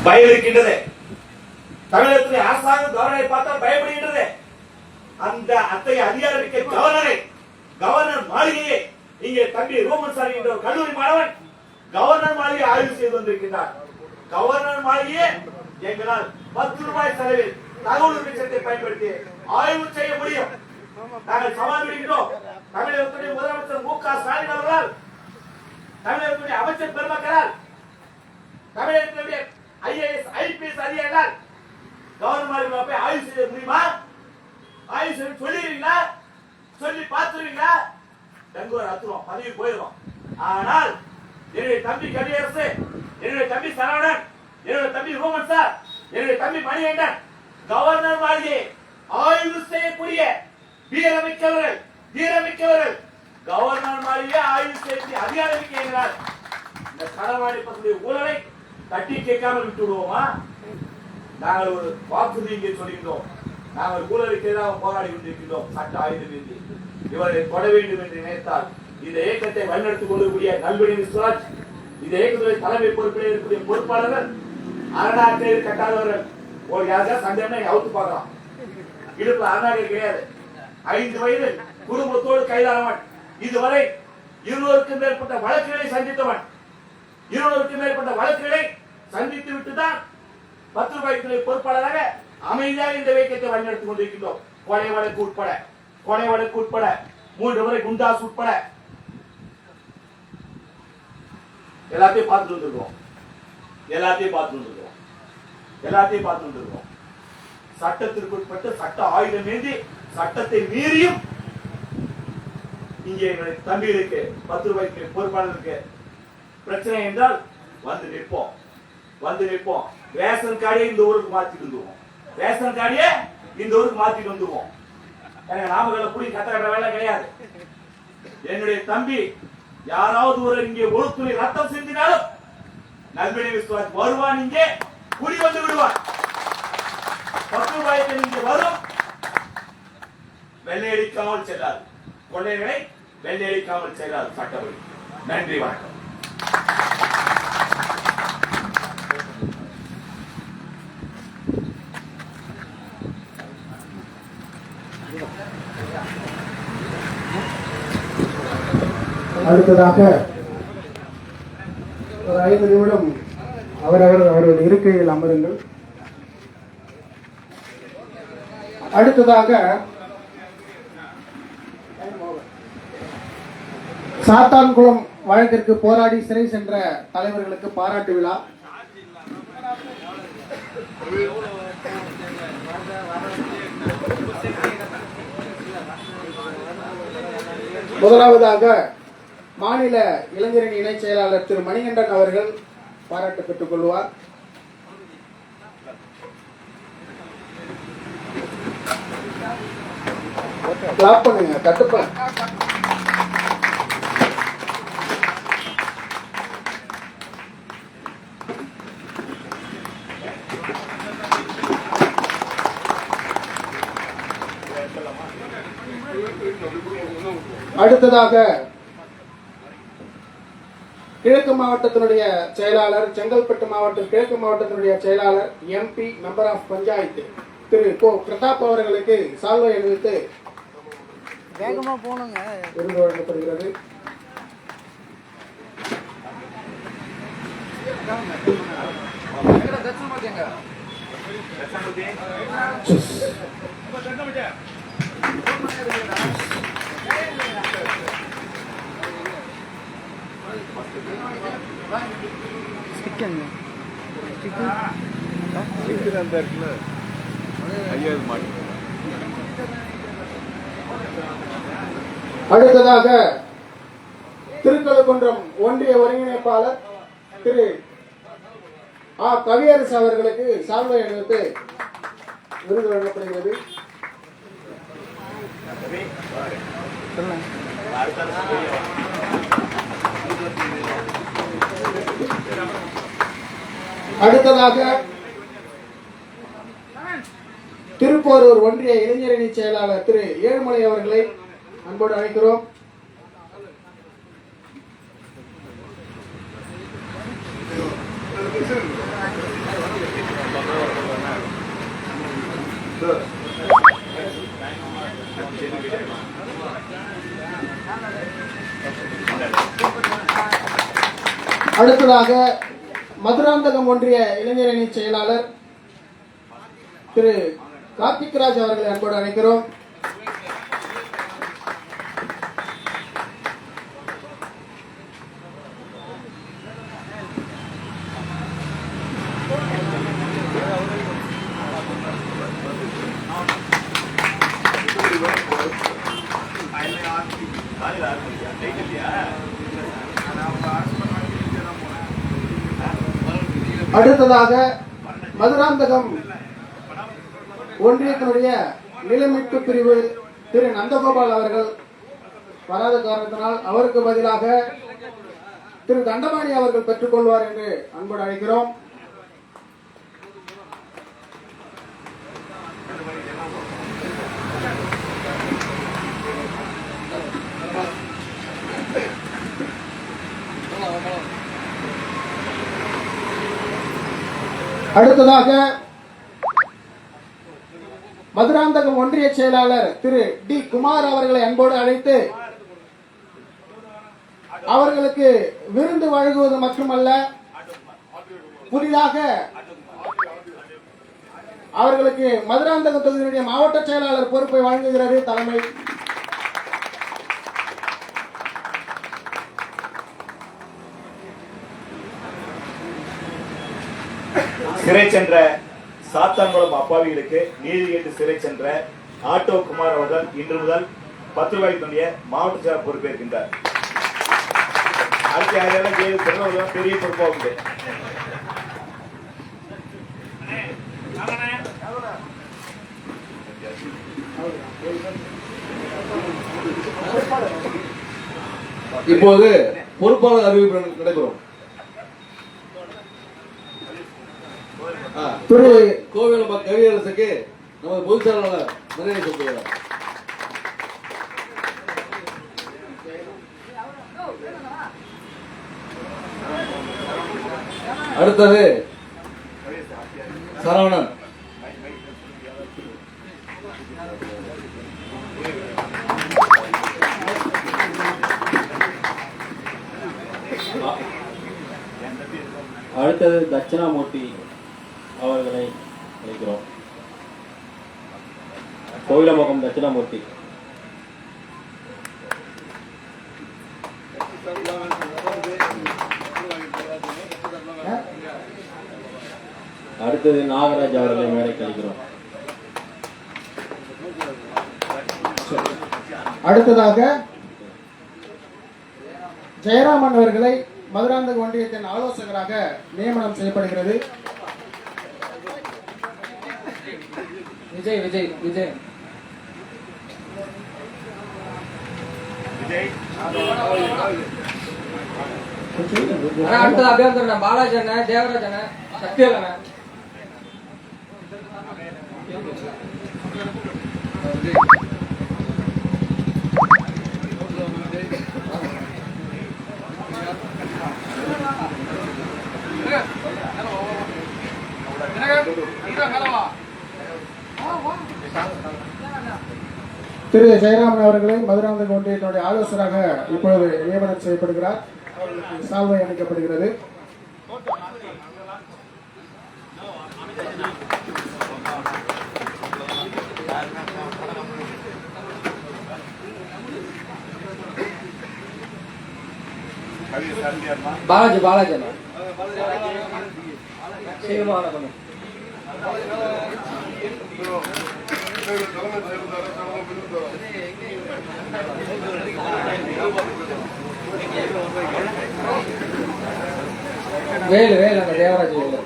பயம் இருக்கின்றது. தமிழகத்திலே அரசாங்கம் கவர்னரை பார்த்தா பயப்படுகின்றது. அந்த அத்தகைய அதிகாரமிக்க கவர்னர் மாளிகையை இங்கே தம்பி ரோமன் சார் என்ற கல்லூரி மாணவன் கவர்னர் மாளிகை ஆய்வு செய்து வந்திருக்கிறார். கவர்னர் மாளிகையை எங்களால் 10 ரூபாய் செலவில் தகவல் உரிமைச்சட்டத்தை பயன்படுத்தி ஆய்வு செய்ய முடியும். நாங்கள் சவால் விடுகிறோம். தமிழகத்துடைய முதலமைச்சர் மு க ஸ்டாலின் அவர்களால், தமிழகத்துடைய அமைச்சர் பெருமக்களால், தமிழகத்துடைய IAS IPS அதிகாரிகளால் கவர்னர் மாளிகை போய் ஆய்வு செய்ய முடியுமா? ஆய்வு செய்ய சொல்லிடுவீங்களா? சொல்லி பார்த்துருவீங்களா? டங்கோர் அத்துவோம், பதவி போயிடுவோம். ஆனால் என்னுடைய தம்பி கவியரசு, என்னுடைய தம்பி சரவணன், என்னுடைய தம்பி ரோமன் சார், என்னுடைய தம்பி மணிகண்டன் கவர்னர் மாளிகையை ஆய்வு செய்யக்கூடிய வீரமிக்கவர்கள் கவர்னர் மாளிகையை ஆய்வு செய்ய அதிகாரமிக்க என்கிறார். இந்த களவாணி பற்றிய ஊழலை தட்டி கேட்காமல் விட்டு விடுவோமா? நாங்கள் ஒரு வாக்குறுதி இங்கே சொல்கின்றோம். நாங்கள் ஊழலுக்கு எதிராக போராடி கொண்டிருக்கின்றோம். சட்ட ஆயுதம் ஏந்தி இவரை தொட வேண்டும் என்று நினைத்தால் இந்த இயக்கத்தை வழிநடத்திக் கொண்டிருக்கூடிய நல்வழி விஸ்வராஜ், இந்த இயக்கத்துடைய தலைமை பொறுப்பில் இருக்கக்கூடிய பொறுப்பாளர்கள், அரணாக்கயிறு கட்டாதவர்கள், ஒரு யாருக்கா சந்தேகம்னா அவுத்து பார்க்கலாம். இடுப்புல அரணாக்கயிறு கிடையாது. 5 வயது குடும்பத்தோடு கைதானவன். இதுவரை 200க்கும் மேற்பட்ட வழக்குகளை சந்தித்தவன். 200க்கும் மேற்பட்ட வழக்குகளை சந்தித்து விட்டுதான் 10 ரூபாய்க்கு பொறுப்பாளராக அமைதியாக இந்த இயக்கத்தை வழிநடத்திக் கொண்டிருக்கின்றோம். கொலை வழக்கு உட்பட 3 முறை குண்டாஸ் உட்பட எல்லாத்தையும் பார்த்துட்டு வந்திருக்கோம். சட்டத்திற்கு உட்பட்டு சட்ட ஆயுதம் ஏந்தி சட்டத்தை மீறியும் இங்கே தம்பிகளுக்கு 10 ரூபாய்க்கு பொறுப்பாளருக்கு பிரச்சனை என்றால் வந்து நிற்போம். ரேஷன் கார்டை இந்த ஊருக்கு மாத்திட்டு வந்துருவோம். நாமக்கல்ல புடி கட்ட வேலை கிடையாது. என்னுடைய தம்பி யாராவது ஒரு இங்கே ஒரு துளி ரத்தம் சிந்தினாலும் நல்வழி விஸ்வராஜ் வருவான். இங்கே குடி வந்து விடுவான். 10 ரூபாய்க்கு இங்கே வரும். வெள்ளையடிக்காமல் செல்லாது. கொள்ளைகளை வெள்ளையடிக்காமல் செல்லாது சட்டப்படி. நன்றி, வணக்கம். அடுத்ததாக ஒரு 5 நிமிடம் அவர்கள் இருக்கையில் அமருங்கள். அடுத்ததாக சாத்தான்குளம் வழக்கிற்கு போராடி சிறை சென்ற தலைவர்களுக்கு பாராட்டு விழா. முதலாவதாக மாநில இளைஞரணி இணை செயலாளர் திரு மணிகண்டன் அவர்கள் பாராட்டு பெற்றுக் கொள்வார். கிளாப் பண்ணுங்க, தட்டுப்பா. அடுத்ததாக கிழக்கு மாவட்டத்தினுடைய செயலாளர், செங்கல்பட்டு மாவட்டம் கிழக்கு மாவட்டத்தினுடைய செயலாளர், MP மெம்பர் ஆஃப் பஞ்சாயத்து திரு கோ பிரதாப் அவர்களுக்கு சால்வை அணிவித்து வேகமா போனுங்க விருது வழங்கப்படுகிறது. அடுத்ததாக திருக்கழுக்குன்றம் ஒன்றிய ஒருங்கிணைப்பாளர் திரு கவியரசு அவர்களுக்கு சால்வை அணிவித்து விருது வழங்கப்படுகிறது. அடுத்ததாக திருப்போரூர் ஒன்றிய இளைஞரணி செயலாளர் திரு ஏழுமலை அவர்களை அன்போடு அழைக்கிறோம். அடுத்ததாக மதுராந்தகம் ஒன்றிய இளைஞரணி செயலாளர் திரு கார்த்திக்ராஜ் அவர்களை அன்போடு அழைக்கிறோம். அடுத்ததாக மதுராந்தகம் ஒன்றியத்தினுடைய நிலமீட்பு பிரிவு திரு நந்தகோபால் அவர்கள் வராத காரணத்தினால் அவருக்கு பதிலாக திரு தண்டபாணி அவர்கள் பெற்றுக்கொள்வார் என்று அன்போடு அழைக்கிறோம். அடுத்ததாக மதுராந்தகம் ஒன்றிய செயலாளர் திரு டி குமார் அவர்களை அன்போடு அழைத்து அவர்களுக்கு விருந்து வழங்குவது மட்டுமல்ல, புதிதாக அவர்களுக்கு மதுராந்தகம் தொகுதியினுடைய மாவட்ட செயலாளர் பொறுப்பை வழங்குகிறது தலைமை. சிறை சென்ற சாத்தான்குளம் அப்பாவிகளுக்கு நீதி கேட்டு சிறை சென்ற ஆட்டோ குமார் அவர்கள் இன்று முதல் 10 ரூபாய்க்குரிய மாவட்ட செயலர் பொறுப்பேற்கின்றார். அடுத்த யாரெல்லாம் பெரிய பொறுப்பாகுது. இப்போது பொறுப்பாளர் அறிவிப்பு நடைபெறும். கோவில் கவியரசுக்கு நமது பொதுச் செயலாளர் நிறைய சொல்லுகிறார். அடுத்தது சரவணன். அடுத்தது தட்சிணாமூர்த்தி அவர்களை அழைக்கிறோம். கோவிலமுகம் தட்சிணாமூர்த்தி. அடுத்தது நாகராஜ் அவர்களை மேடைக்கு அழைக்கிறோம். அடுத்ததாக ஜெயராமன் அவர்களை மதுராந்தகம் ஒன்றியத்தின் ஆலோசகராக நியமனம் செய்யப்படுகிறது. விஜய் விஜய் விஜய் அடுத்தது அபியந்தரன் பாலாஜி அண்ணன், தேவராஜ் அண்ணன், சக்திவேல் அண்ணன். திரு ஜெயராமன் அவர்களை மதுராந்தகம் ஒன்றியத்தினுடைய ஆலோசகராக இப்பொழுது நியமனம் செய்யப்படுகிறார். அவர்களுக்கு சால்வை அளிக்கப்படுகிறது. பாலாஜி பாலாஜி அண்ணா சீக்கிரமாக பண்ணு. வேலு வேலு அந்த தேவராஜ் வேலு.